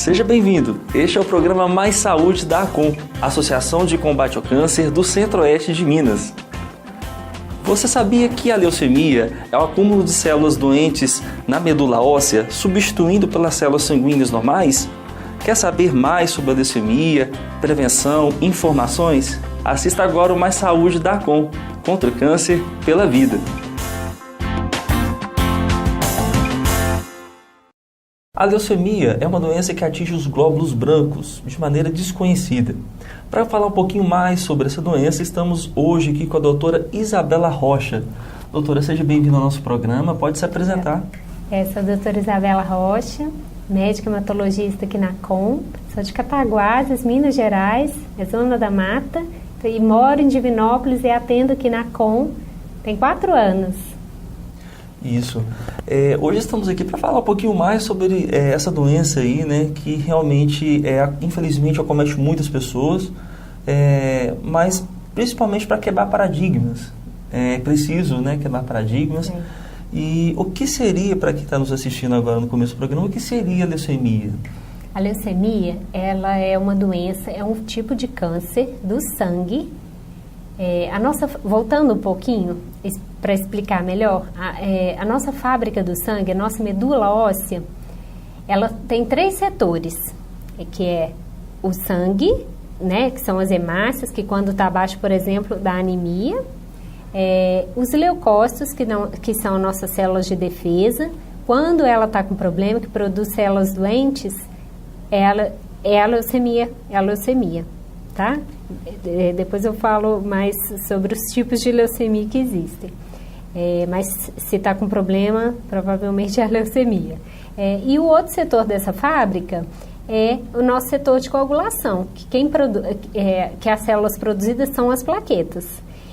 Seja bem-vindo. Este é o programa Mais Saúde da ACOM, Associação de Combate ao Câncer do Centro-Oeste de Minas. Você sabia que a leucemia é o acúmulo de células doentes na medula óssea, substituindo pelas células sanguíneas normais? Quer saber mais sobre a leucemia, prevenção, informações? Assista agora o Mais Saúde da ACOM, contra o câncer pela vida. A leucemia é uma doença que atinge os glóbulos brancos de maneira desconhecida. Para falar um pouquinho mais sobre essa doença, estamos hoje aqui com a doutora Isabela Rocha. Doutora, seja bem-vinda ao nosso programa, pode se apresentar. Sou a doutora Isabela Rocha, médica hematologista aqui na ACOM, sou de Cataguases, Minas Gerais, é zona da mata, e moro em Divinópolis e atendo aqui na ACOM, tem 4 anos. Isso. Hoje estamos aqui para falar um pouquinho mais sobre essa doença aí, né, que realmente, infelizmente, acomete muitas pessoas, mas principalmente para quebrar paradigmas. É preciso, né, quebrar paradigmas. E o que seria, para quem está nos assistindo agora no começo do programa, o que seria a leucemia? A leucemia, ela é uma doença, é um tipo de câncer do sangue. Voltando um pouquinho, para explicar melhor, a nossa fábrica do sangue, a nossa medula óssea, ela tem 3 setores, que é o sangue, né, que são as hemácias, que quando está abaixo, por exemplo, da anemia, os leucócitos, que são nossas células de defesa, quando ela está com problema, que produz células doentes, é a leucemia, tá? Depois eu falo mais sobre os tipos de leucemia que existem. Mas se está com problema, provavelmente é a leucemia. E o outro setor dessa fábrica é o nosso setor de coagulação, que as células produzidas são as plaquetas.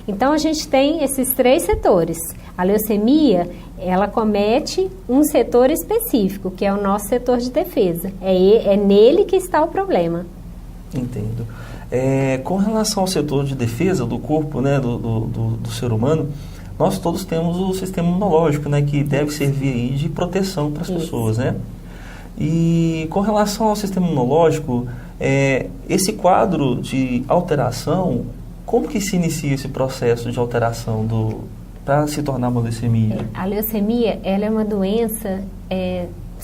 Então, a gente tem esses 3 setores. A leucemia, ela comete um setor específico, que é o nosso setor de defesa. É nele que está o problema. Entendo. Com relação ao setor de defesa do corpo, né, do ser humano, nós todos temos o sistema imunológico, né, que deve servir aí de proteção para as pessoas, né? E com relação ao sistema imunológico, esse quadro de alteração, como que se inicia esse processo de alteração para se tornar uma leucemia? A leucemia, ela é uma doença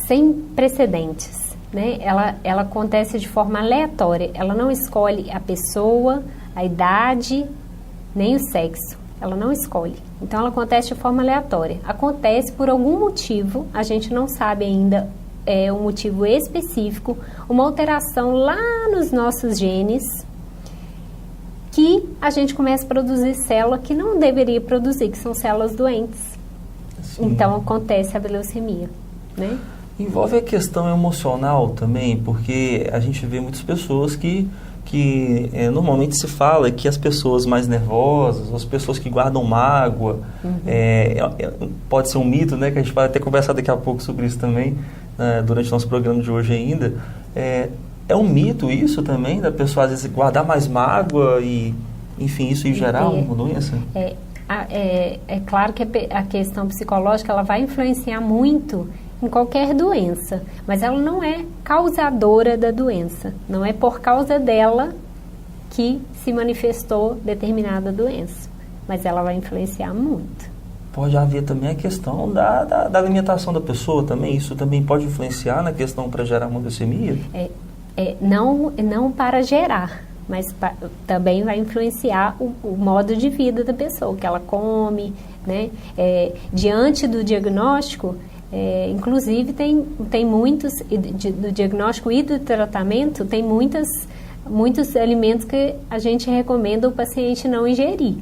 sem precedentes. Né? Ela acontece de forma aleatória, ela não escolhe a pessoa, a idade, nem o sexo, ela não escolhe. Então, ela acontece de forma aleatória. Acontece por algum motivo, a gente não sabe ainda um motivo específico, uma alteração lá nos nossos genes, que a gente começa a produzir célula que não deveria produzir, que são células doentes. Sim. Então, acontece a leucemia, né? Envolve a questão emocional também, porque a gente vê muitas pessoas que normalmente se fala que as pessoas mais nervosas, as pessoas que guardam mágoa, pode ser um mito, né, que a gente vai até conversar daqui a pouco sobre isso também, durante o nosso programa de hoje ainda. É um mito isso também, da pessoa às vezes guardar mais mágoa e, enfim, isso gerar uma doença? É claro que a questão psicológica ela vai influenciar muito em qualquer doença, mas ela não é causadora da doença, não é por causa dela que se manifestou determinada doença, mas ela vai influenciar muito. Pode haver também a questão da alimentação da pessoa também, isso também pode influenciar na questão para gerar uma leucemia? Não para gerar, mas também vai influenciar o modo de vida da pessoa, o que ela come, né? Diante do diagnóstico, inclusive tem muitos, do diagnóstico e do tratamento, tem muitos alimentos que a gente recomenda o paciente não ingerir.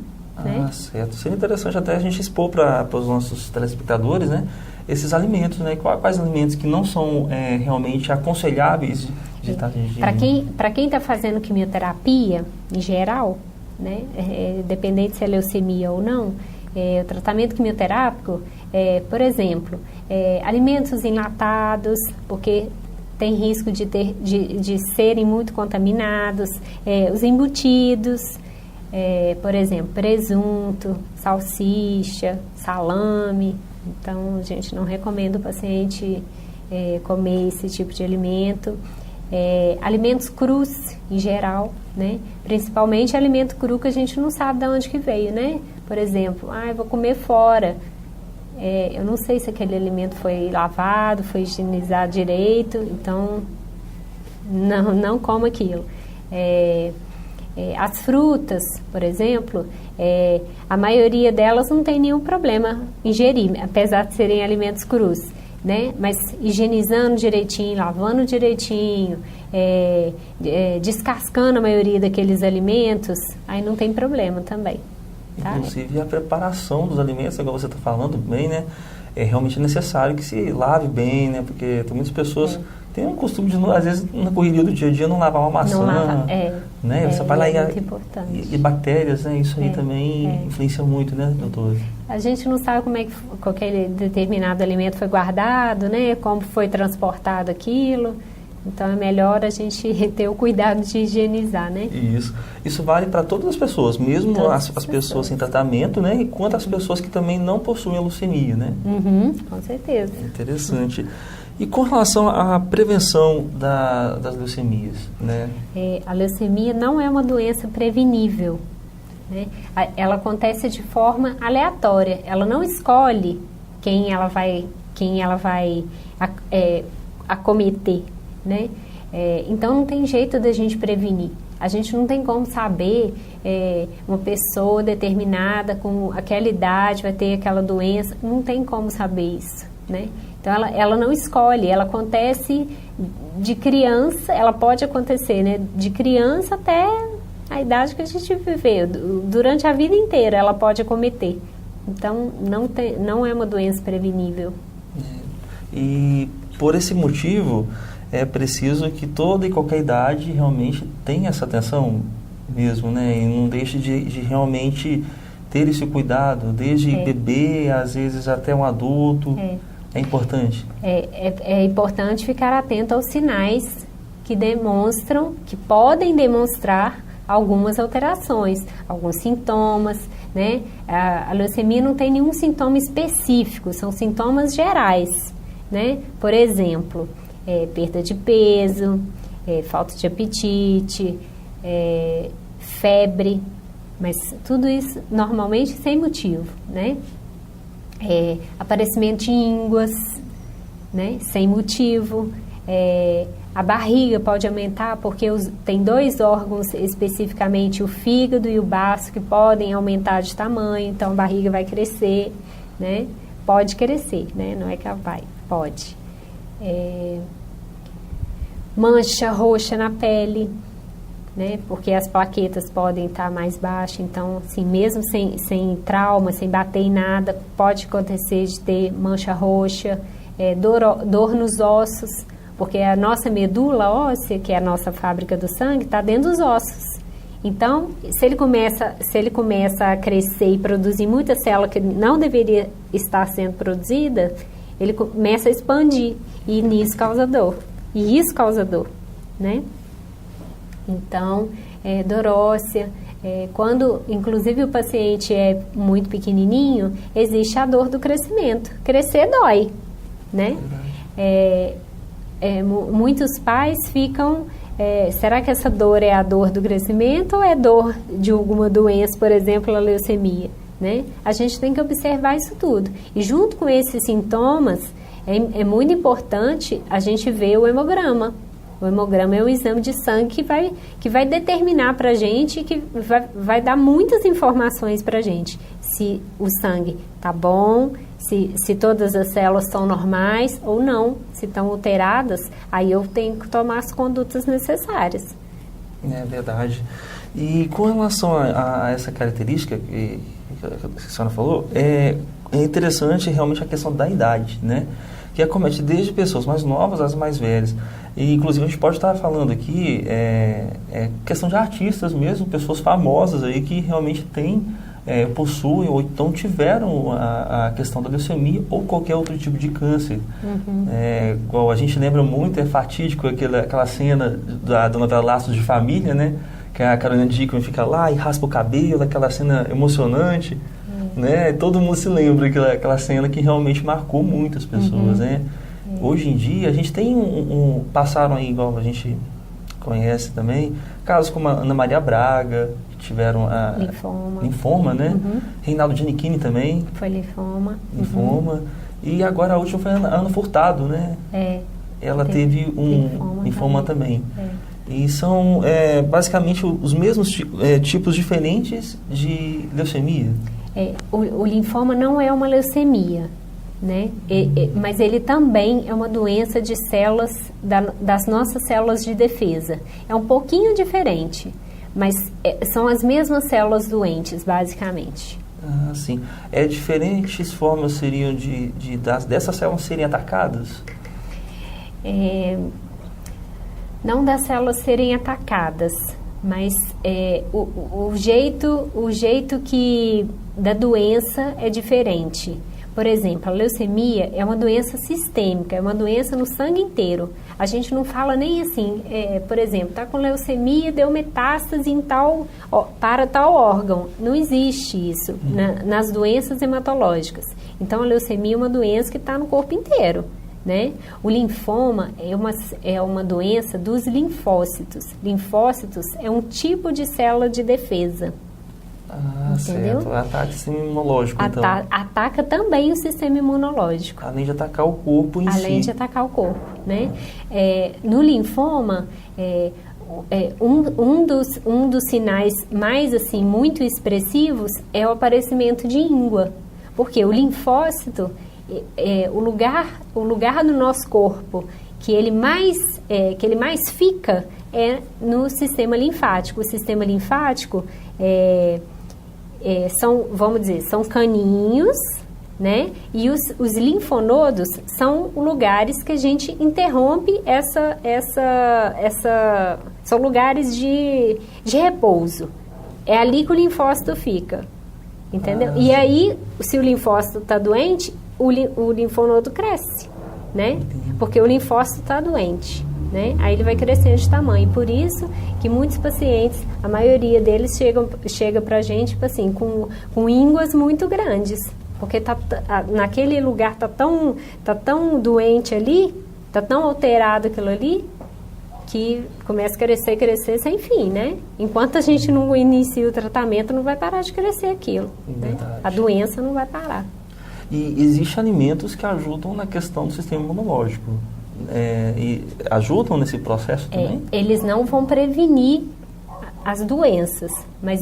Né? Certo. Seria interessante até a gente expor para os nossos telespectadores, né, esses alimentos, né, quais alimentos que não são realmente aconselháveis de estar ingerindo. Para quem está fazendo quimioterapia, em geral, né, dependente se é leucemia ou não, o tratamento quimioterápico, por exemplo, alimentos enlatados, porque tem risco de serem muito contaminados, os embutidos, por exemplo, presunto, salsicha, salame. Então, a gente não recomenda o paciente comer esse tipo de alimento. alimentos crus em geral, né? Principalmente alimento cru que a gente não sabe de onde que veio, né? Por exemplo, eu vou comer fora. Eu não sei se aquele alimento foi lavado, foi higienizado direito, então não como aquilo. As frutas, por exemplo, a maioria delas não tem nenhum problema ingerir, apesar de serem alimentos crus, né? Mas higienizando direitinho, lavando direitinho, descascando a maioria daqueles alimentos, aí não tem problema também. Tá? Inclusive a preparação dos alimentos, igual você está falando bem, né? É realmente necessário que se lave bem, né? Porque tem muitas pessoas têm um costume de, às vezes, na correria do dia a dia, não lavar uma maçã. Não lava, né? Você vai lá muito importante. E bactérias, né? Isso aí também influencia muito, né, doutor? A gente não sabe como é que aquele determinado alimento foi guardado, né? Como foi transportado aquilo. Então é melhor a gente ter o cuidado de higienizar, né? Isso vale para todas as pessoas, mesmo as pessoas sem tratamento, né? E quanto as pessoas que também não possuem a leucemia, né? Com certeza. Interessante. E com relação à prevenção das leucemias, né? A leucemia não é uma doença prevenível, né? Ela acontece de forma aleatória. Ela não escolhe quem ela vai acometer, né? Então não tem jeito da gente prevenir. A gente não tem como saber uma pessoa determinada com aquela idade vai ter aquela doença, não tem como saber isso, né? Então ela não escolhe, ela acontece de criança, ela pode acontecer, né? De criança até a idade que a gente viveu, durante a vida inteira ela pode acometer. Então não é uma doença prevenível. E por esse motivo é preciso que toda e qualquer idade realmente tenha essa atenção mesmo, né? E não deixe de realmente ter esse cuidado, desde bebê, às vezes até um adulto. É importante? É importante ficar atento aos sinais que podem demonstrar algumas alterações, alguns sintomas, né? A leucemia não tem nenhum sintoma específico, são sintomas gerais, né? Por exemplo, perda de peso, falta de apetite, febre, mas tudo isso normalmente sem motivo, né? Aparecimento de ínguas, né? Sem motivo, a barriga pode aumentar porque tem dois órgãos especificamente, o fígado e o baço, que podem aumentar de tamanho, então a barriga vai crescer, né? Pode crescer, né? Não é que ela vai, pode. Mancha roxa na pele, né? Porque as plaquetas podem estar mais baixas, então, assim, mesmo sem trauma, sem bater em nada, pode acontecer de ter mancha roxa, dor nos ossos, porque a nossa medula óssea, que é a nossa fábrica do sangue, está dentro dos ossos. Então, se ele começa a crescer e produzir muita célula que não deveria estar sendo produzida, ele começa a expandir e nisso causa dor. E isso causa dor, né? Então, dor óssea, quando inclusive o paciente é muito pequenininho, existe a dor do crescimento. Crescer dói, né? Muitos pais ficam... será que essa dor é a dor do crescimento ou é dor de alguma doença, por exemplo, a leucemia? Né? A gente tem que observar isso tudo. E junto com esses sintomas, é muito importante a gente ver o hemograma. O hemograma é um exame de sangue que vai determinar para a gente, que vai dar muitas informações para a gente. Se o sangue está bom, se todas as células estão normais ou não. Se estão alteradas, aí eu tenho que tomar as condutas necessárias. É verdade. E com relação a essa característica que a senhora falou, é interessante realmente a questão da idade, né? Que acomete desde pessoas mais novas às mais velhas. E, inclusive, a gente pode estar falando aqui questão de artistas mesmo, pessoas famosas aí que realmente possuem ou então tiveram a questão da leucemia ou qualquer outro tipo de câncer. Igual a gente lembra muito, é fatídico aquela cena da novela Laços de Família, né? Que a Carolina Dickman fica lá e raspa o cabelo, aquela cena emocionante, né? Todo mundo se lembra daquela cena que realmente marcou muitas pessoas, né? hoje em dia, a gente tem passaram aí, igual a gente conhece também, casos como a Ana Maria Braga, que tiveram a linfoma, né? Reinaldo Giannichini também. Foi linfoma. E agora a última foi a Ana Furtado, né? Ela teve um linfoma também. E são basicamente os mesmos tipos diferentes de leucemia. O linfoma não é uma leucemia, né? Mas ele também é uma doença de células, das nossas células de defesa. É um pouquinho diferente, mas são as mesmas células doentes, basicamente. Ah, sim. Diferentes formas seriam dessas células serem atacadas? Não das células serem atacadas, mas o jeito que da doença é diferente. Por exemplo, a leucemia é uma doença sistêmica, é uma doença no sangue inteiro. A gente não fala nem assim, por exemplo, está com leucemia, deu metástase para tal órgão. Não existe isso nas doenças hematológicas. Então, a leucemia é uma doença que está no corpo inteiro, né? O linfoma é uma doença dos linfócitos. Linfócitos é um tipo de célula de defesa. Ah, entendeu? Certo. Ataca o sistema imunológico, então. Ataca também o sistema imunológico. Além de atacar o corpo em si. Além de atacar o corpo, né? No linfoma, um dos sinais mais, assim, muito expressivos é o aparecimento de íngua. Porque o linfócito, o lugar do nosso corpo que ele mais fica é no sistema linfático. O sistema linfático são caninhos, né? E os linfonodos são lugares que a gente interrompe são lugares de repouso. É ali que o linfócito fica, entendeu? E aí, se o linfócito está doente, o linfonodo cresce, né? Porque o linfócito está doente, né? Aí ele vai crescendo de tamanho. Por isso que muitos pacientes, a maioria deles chega pra gente, tipo assim, com ínguas muito grandes. Porque naquele lugar tá tão doente ali, tá tão alterado aquilo ali, que começa a crescer sem fim, né? Enquanto a gente não inicia o tratamento, não vai parar de crescer aquilo, né? A doença não vai parar. E existem alimentos que ajudam na questão do sistema imunológico. E ajudam nesse processo também? Eles não vão prevenir as doenças, mas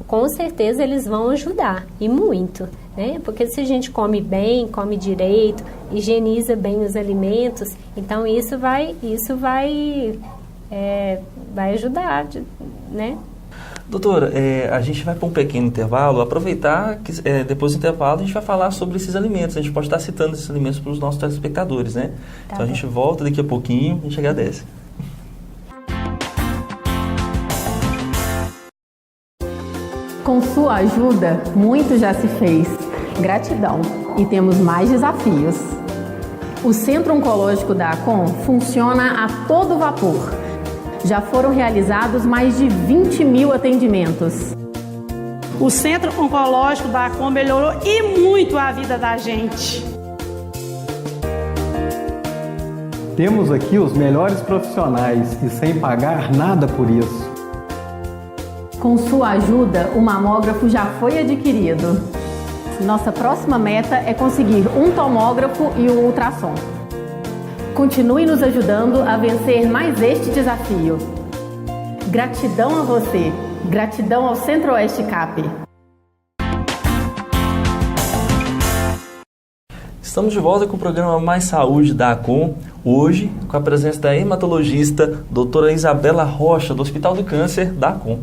com certeza eles vão ajudar, e muito, né? Porque se a gente come bem, come direito, higieniza bem os alimentos, então isso vai ajudar, né? Doutora, a gente vai para um pequeno intervalo, aproveitar que depois do intervalo a gente vai falar sobre esses alimentos, a gente pode estar citando esses alimentos para os nossos telespectadores, né? Tá, então a gente volta daqui a pouquinho, a gente agradece. Com sua ajuda, muito já se fez. Gratidão. E temos mais desafios. O Centro Oncológico da ACOM funciona a todo vapor. Já foram realizados mais de 20 mil atendimentos. O Centro Oncológico da ACOM melhorou e muito a vida da gente. Temos aqui os melhores profissionais e sem pagar nada por isso. Com sua ajuda, o mamógrafo já foi adquirido. Nossa próxima meta é conseguir um tomógrafo e um ultrassom. Continue nos ajudando a vencer mais este desafio. Gratidão a você. Gratidão ao Centro-Oeste CAP. Estamos de volta com o programa Mais Saúde da ACOM. Hoje, com a presença da hematologista doutora Isabela Rocha, do Hospital do Câncer da ACOM.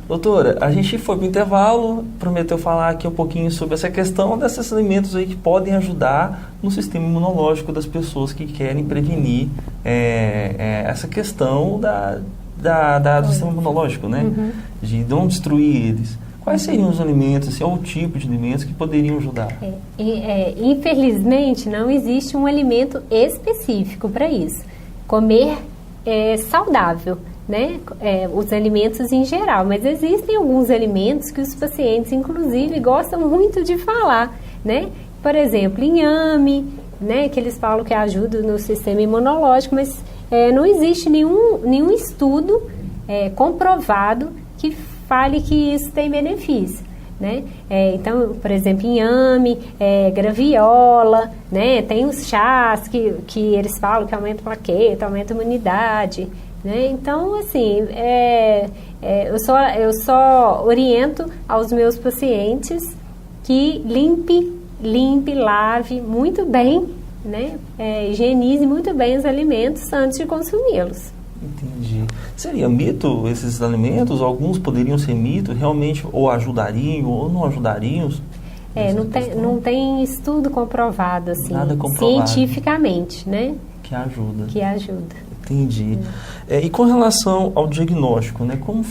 Doutora, a gente foi para o intervalo, prometeu falar aqui um pouquinho sobre essa questão desses alimentos aí que podem ajudar no sistema imunológico das pessoas que querem prevenir essa questão do sistema imunológico, né? De não destruir eles. Quais seriam os alimentos, assim, ou o tipo de alimentos que poderiam ajudar? Infelizmente, não existe um alimento específico para isso. Comer saudável, né? Os alimentos em geral, mas existem alguns alimentos que os pacientes, inclusive, gostam muito de falar, né? Por exemplo, inhame, né, que eles falam que ajuda no sistema imunológico, mas não existe nenhum estudo comprovado que fale que isso tem benefício, né? Então, por exemplo, inhame, graviola, né? Tem os chás que eles falam que aumenta a plaqueta, aumenta a imunidade, né? Então, assim, eu só oriento aos meus pacientes que limpe, lave muito bem, né? Higienize muito bem os alimentos antes de consumi-los. Entendi. Seria mito esses alimentos? Alguns poderiam ser mito, realmente, ou ajudariam ou não ajudariam? Não tem estudo comprovado, assim, nada comprovado, cientificamente, né? Que ajuda. Que ajuda. Entendi. E com relação ao diagnóstico, né? Como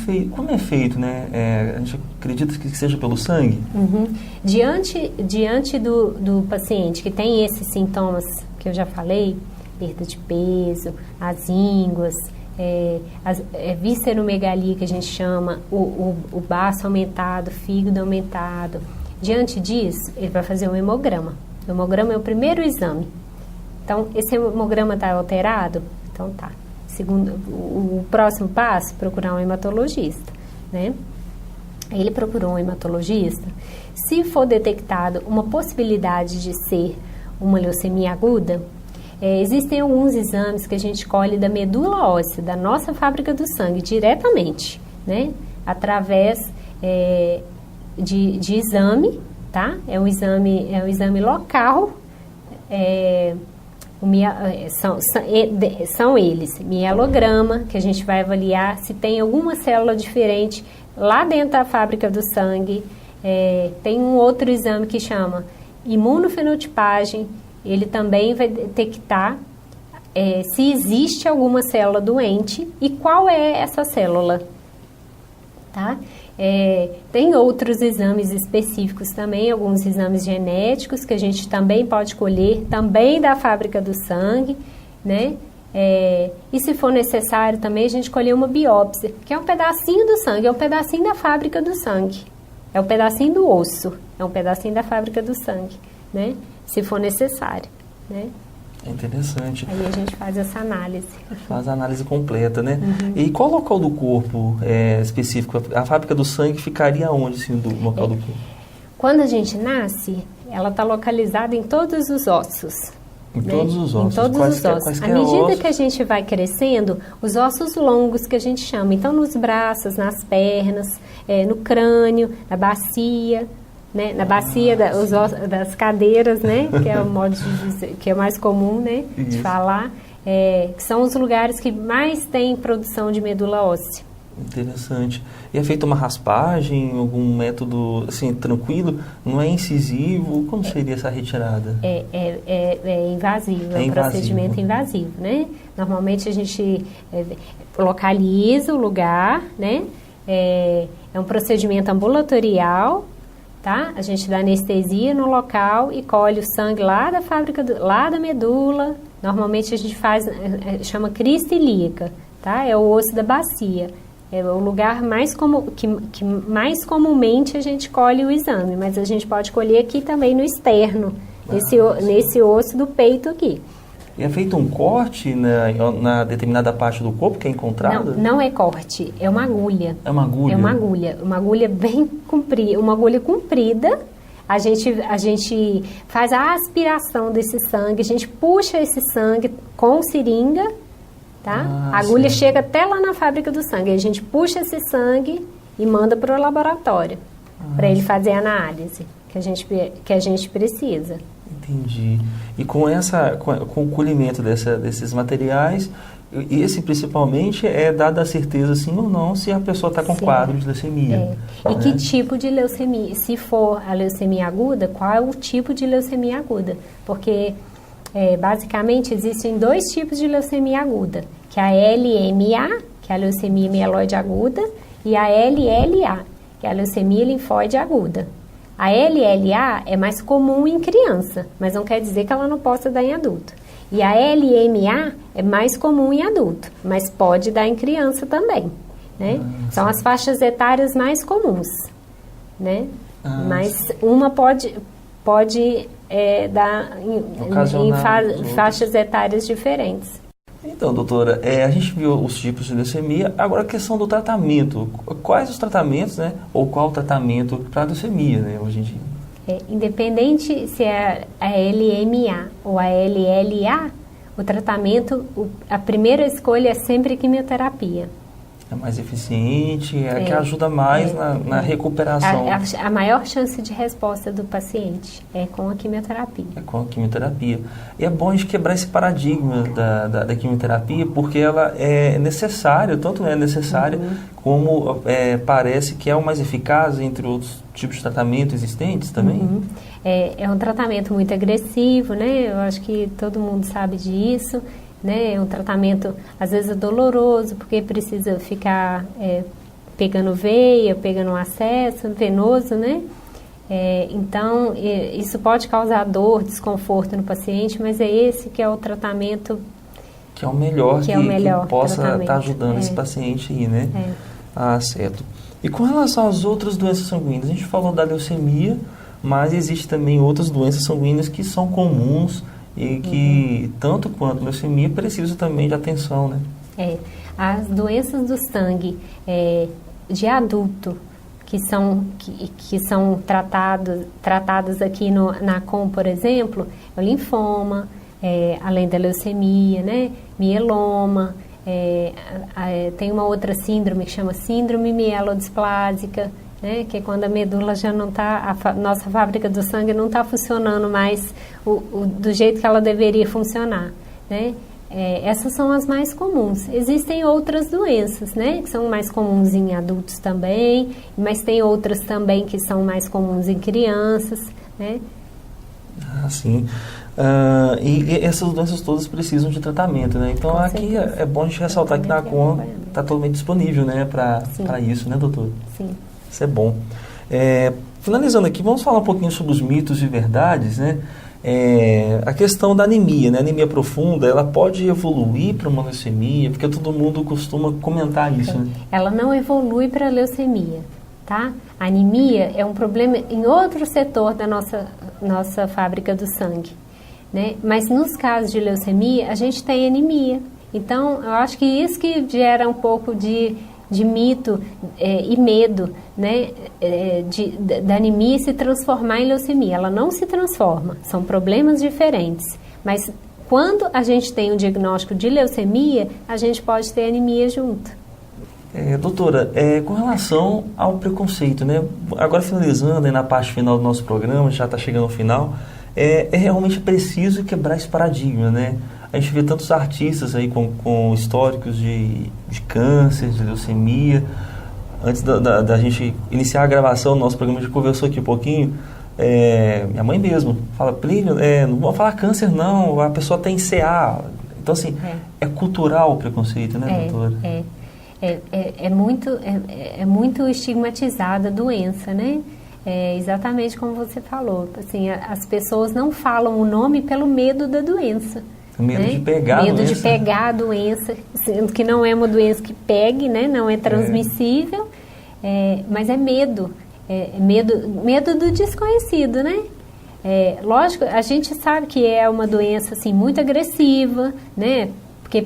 é feito, né? A gente acredita que seja pelo sangue? Uhum. Diante do paciente que tem esses sintomas que eu já falei, perda de peso, as ínguas, visceromegalia, que a gente chama, o baço aumentado, fígado aumentado. Diante disso, ele vai fazer um hemograma. O hemograma é o primeiro exame. Então, esse hemograma está alterado? Então tá. Segundo, o próximo passo, procurar um hematologista, né? Ele procurou um hematologista. Se for detectado uma possibilidade de ser uma leucemia aguda, existem alguns exames que a gente colhe da medula óssea, da nossa fábrica do sangue, diretamente, né? Através de exame, tá? É um exame local, são eles, mielograma, que a gente vai avaliar se tem alguma célula diferente lá dentro da fábrica do sangue. Tem um outro exame que chama imunofenotipagem, ele também vai detectar se existe alguma célula doente e qual é essa célula, tá? Tem outros exames específicos também, alguns exames genéticos que a gente também pode colher, também da fábrica do sangue, né? E se for necessário também a gente colher uma biópsia, que é um pedacinho do sangue, é um pedacinho da fábrica do sangue, é um pedacinho do osso, é um pedacinho da fábrica do sangue, né? Se for necessário, né? É interessante. Aí a gente faz essa análise. Faz a análise completa, né? Uhum. E qual local do corpo específico? A fábrica do sangue ficaria onde, assim, do local do corpo? Quando a gente nasce, ela está localizada em todos os ossos. Em todos os ossos? Em todos os ossos. À medida que a gente vai crescendo, os ossos longos que a gente chama. Então, nos braços, nas pernas, no crânio, na bacia... Né? Na bacia das cadeiras, né? Que é o modo de dizer, que é mais comum, né? De falar, que são os lugares que mais tem produção de medula óssea. Interessante. E é feita uma raspagem, algum método assim tranquilo? Não é incisivo? Como seria essa retirada? É invasivo, é um procedimento invasivo, né? Normalmente a gente localiza o lugar, né? É um procedimento ambulatorial. Tá? A gente dá anestesia no local e colhe o sangue lá da fábrica, lá da medula. Normalmente a gente faz, chama crista ilíaca, tá? É o osso da bacia. É o lugar mais que mais comumente a gente colhe o exame, mas a gente pode colher aqui também no externo, nesse osso do peito aqui. E é feito um corte na determinada parte do corpo que é encontrada? Não é corte, é uma agulha. É uma agulha? É uma agulha bem comprida, uma agulha comprida. A gente faz a aspiração desse sangue, a gente puxa esse sangue com seringa, tá? A agulha chega até lá na fábrica do sangue, a gente puxa esse sangue e manda para o laboratório, para ele fazer a análise que a gente precisa. Entendi. E com o colhimento desses materiais, esse principalmente é dada a certeza, sim ou não, se a pessoa está com quadro de leucemia. E que tipo de leucemia? Se for a leucemia aguda, qual é o tipo de leucemia aguda? Porque, basicamente, existem dois tipos de leucemia aguda, que é a LMA, que é a leucemia mieloide aguda, e a LLA, que é a leucemia linfóide aguda. A LLA é mais comum em criança, mas não quer dizer que ela não possa dar em adulto. E a LMA é mais comum em adulto, mas pode dar em criança também, né? São as faixas etárias mais comuns, né? Mas uma pode pode dar em faixas etárias diferentes. Então, doutora, a gente viu os tipos de leucemia, agora a questão do tratamento. Quais os tratamentos, né? Ou qual o tratamento para a leucemia, né, hoje em dia? Independente se é a LMA ou a LLA, o tratamento, a primeira escolha é sempre quimioterapia. É mais eficiente, que ajuda mais na recuperação. A maior chance de resposta do paciente é com a quimioterapia. É com a quimioterapia. E é bom a gente quebrar esse paradigma da quimioterapia, porque ela é necessária, tanto é necessária, como parece que é o mais eficaz entre outros tipos de tratamento existentes também. É um tratamento muito agressivo, né? Eu acho que todo mundo sabe disso. Né? É um tratamento, às vezes, doloroso, porque precisa ficar pegando veia, pegando um acesso venoso, né? Então, isso pode causar dor, desconforto no paciente, mas é esse que é o tratamento... Que é o melhor, que possa estar ajudando esse paciente aí, né? Certo. E com relação às outras doenças sanguíneas, a gente falou da leucemia, mas existe também outras doenças sanguíneas que são comuns e que, tanto quanto leucemia, precisam também de atenção, né? As doenças do sangue de adulto, que são tratadas aqui na ACOM, por exemplo, é o linfoma, além da leucemia, né? Mieloma, tem uma outra síndrome que chama síndrome mielodisplásica, né, que é quando a medula já não está, a nossa fábrica do sangue não está funcionando mais do jeito que ela deveria funcionar, né? Essas são as mais comuns. Existem outras doenças, né, que são mais comuns em adultos também, mas tem outras também que são mais comuns em crianças, né? Sim. E essas doenças todas precisam de tratamento, né? Então, aqui é bom a gente ressaltar que na ACOM está totalmente disponível, né, para isso, né, doutor? Sim. Isso é bom. Finalizando aqui, vamos falar um pouquinho sobre os mitos e verdades, né? A questão da anemia, né? A anemia profunda, ela pode evoluir para uma leucemia, porque todo mundo costuma comentar isso, né? Ela não evolui para leucemia, tá? A anemia é um problema em outro setor da nossa fábrica do sangue, né? Mas nos casos de leucemia, a gente tem anemia. Então, eu acho que isso que gera um pouco de mito e medo, né, da anemia se transformar em leucemia. Ela não se transforma, são problemas diferentes. Mas quando a gente tem um diagnóstico de leucemia, a gente pode ter anemia junto. Doutora, com relação ao preconceito, né, agora finalizando aí na parte final do nosso programa, já está chegando ao final, é realmente preciso quebrar esse paradigma, né? A gente vê tantos artistas aí com históricos de câncer, de leucemia. Antes da gente iniciar a gravação do nosso programa, a gente conversou aqui um pouquinho. Minha mãe mesmo fala, Plínio, não vamos falar câncer não, a pessoa tem CA. Então, assim, é cultural o preconceito, né, doutora? É muito estigmatizada a doença, né? Exatamente como você falou. Assim, as pessoas não falam o nome pelo medo da doença. Medo, né? De pegar a doença. Medo de pegar a doença, sendo que não é uma doença que pegue, né? Não é transmissível, mas é medo. Medo do desconhecido, né? Lógico, a gente sabe que é uma doença assim, muito agressiva, né? Porque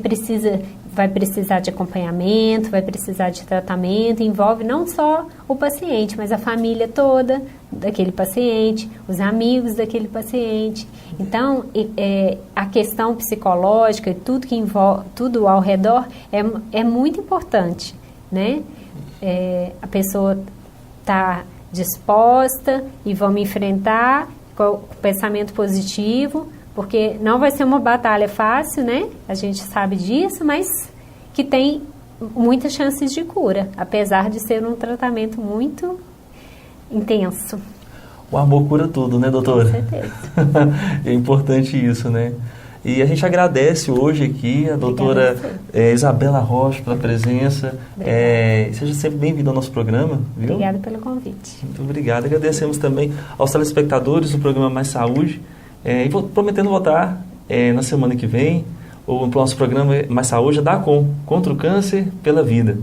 vai precisar de acompanhamento, vai precisar de tratamento, envolve não só o paciente, mas a família toda daquele paciente, os amigos daquele paciente. Então, a questão psicológica e tudo que envolve, tudo ao redor é muito importante, né? A pessoa está disposta e vamos enfrentar com o pensamento positivo, porque não vai ser uma batalha fácil, né? A gente sabe disso, mas que tem muitas chances de cura, apesar de ser um tratamento muito intenso. O amor cura tudo, né, doutora? Com certeza. É importante isso, né? E a gente agradece hoje aqui a doutora Isabela Rocha pela presença. Seja sempre bem-vinda ao nosso programa, viu? Obrigada pelo convite. Muito obrigado. Agradecemos também aos telespectadores do programa Mais Saúde. E prometendo voltar na semana que vem, o nosso programa Mais Saúde da ACOM, contra o câncer pela vida.